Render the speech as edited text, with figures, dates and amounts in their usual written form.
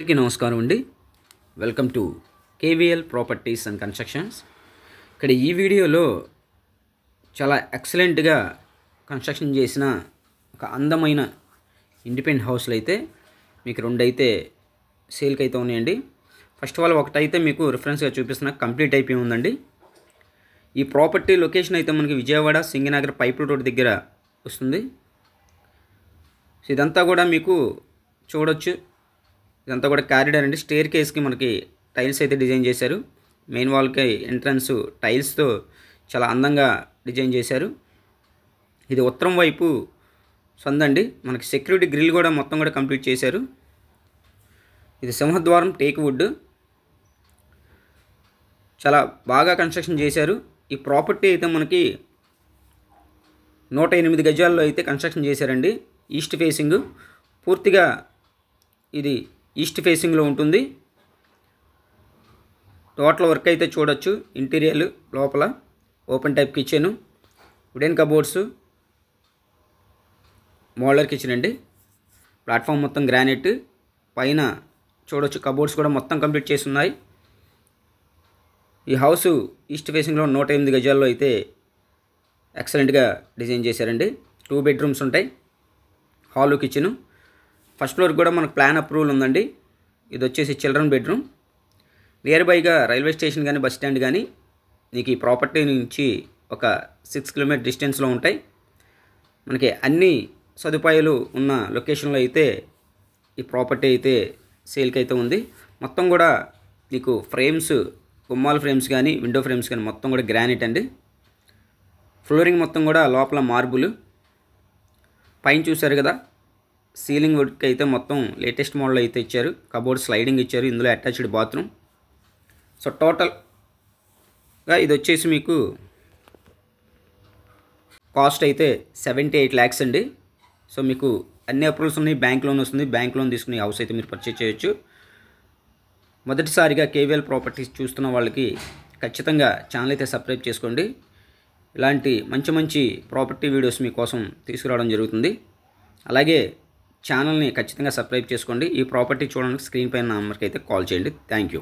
అందరికీ నమస్కారం అండి. Welcome to KVL properties and constructions. ఇక్కడ ఈ వీడియోలో చాలా ఎక్సలెంట్గా కన్స్ట్రక్షన్ చేసిన ఒక అందమైన ఇండిపెండెంట్ హౌస్లు అయితే మీకు రెండు అయితే సేల్కి అయితే ఉన్నాయండి. ఫస్ట్ ఆఫ్ ఆల్ ఒకటైతే మీకు రిఫరెన్స్గా చూపిస్తున్న కంప్లీట్ అయిపోయి ఉందండి. ఈ ప్రాపర్టీ లొకేషన్ అయితే మనకి విజయవాడ సింగనగర్ పైపుల్ రోడ్ దగ్గర వస్తుంది. సో ఇదంతా కూడా మీకు చూడొచ్చు. ఇదంతా కూడా కారిడార్ అండి. స్టేర్ కేస్కి మనకి టైల్స్ అయితే డిజైన్ చేశారు. మెయిన్ వాల్కి ఎంట్రన్స్ టైల్స్తో చాలా అందంగా డిజైన్ చేశారు. ఇది ఉత్తరం వైపు సందండి. మనకి సెక్యూరిటీ గ్రిల్ కూడా మొత్తం కూడా కంప్లీట్ చేశారు. ఇది సింహద్వారం టేక్ వుడ్, చాలా బాగా కన్స్ట్రక్షన్ చేశారు. ఈ ప్రాపర్టీ అయితే మనకి 108 గజాల్లో అయితే కన్స్ట్రక్షన్ చేశారండి. ఈస్ట్ ఫేసింగ్ పూర్తిగా ఇది ఈస్ట్ ఫేసింగ్లో ఉంటుంది. టోటల్ వర్క్ అయితే చూడొచ్చు. ఇంటీరియర్ లోపల open type kitchen, wooden cupboards, modular kitchen అండి. ప్లాట్ఫామ్ మొత్తం గ్రానైట్, పైన చూడొచ్చు కబోర్డ్స్ కూడా మొత్తం కంప్లీట్ చేసి ఉన్నాయి. ఈ హౌస్ ఈస్ట్ ఫేసింగ్లో 108 గజాల్లో అయితే ఎక్సలెంట్గా డిజైన్ చేశారండి. 2 బెడ్రూమ్స్ ఉంటాయి, హాలు, కిచెను. ఫస్ట్ ఫ్లోర్ కూడా మనకు ప్లాన్ అప్రూవల్ ఉందండి. ఇది వచ్చేసి చిల్డ్రన్ బెడ్రూమ్. నియర్ బైగా రైల్వే స్టేషన్ కానీ బస్ స్టాండ్ కానీ మీకు ఈ ప్రాపర్టీ నుంచి ఒక 6 కిలోమీటర్ డిస్టెన్స్లో ఉంటాయి. మనకి అన్ని సదుపాయాలు ఉన్న లొకేషన్లో అయితే ఈ ప్రాపర్టీ అయితే సేల్కి అయితే ఉంది. మొత్తం కూడా మీకు ఫ్రేమ్స్, గుమ్మాల ఫ్రేమ్స్ కానీ విండో ఫ్రేమ్స్ కానీ మొత్తం కూడా గ్రానైట్ అండి. ఫ్లోరింగ్ మొత్తం కూడా లోపల మార్బుల్. పైన చూసారు కదా, సీలింగ్ వర్క్ అయితే మొత్తం లేటెస్ట్ మోడల్ అయితే ఇచ్చారు. కబోర్డ్ స్లైడింగ్ ఇచ్చారు, ఇందులో అటాచ్డ్ బాత్రూమ్. సో టోటల్గా ఇది వచ్చేసి మీకు కాస్ట్ అయితే 78 lakhs అండి. సో మీకు అన్ని అప్రూవల్స్ ఉన్నాయి. బ్యాంక్ లోన్ వస్తుంది. బ్యాంక్ లోన్ తీసుకుని హౌస్ అయితే మీరు పర్చేజ్ చేయొచ్చు. మొదటిసారిగా కేవీఎల్ ప్రాపర్టీస్ చూస్తున్న వాళ్ళకి ఖచ్చితంగా ఛానల్ అయితే సబ్స్క్రైబ్ చేసుకోండి. ఇలాంటి మంచి మంచి ప్రాపర్టీ వీడియోస్ మీకోసం తీసుకురావడం జరుగుతుంది. అలాగే ఛానల్ని ఖచ్చితంగా సబ్స్క్రైబ్ చేసుకోండి. ఈ ప్రాపర్టీ చూడడానికి స్క్రీన్ పైన నెంబర్కి అయితే కాల్ చేయండి. Thank you.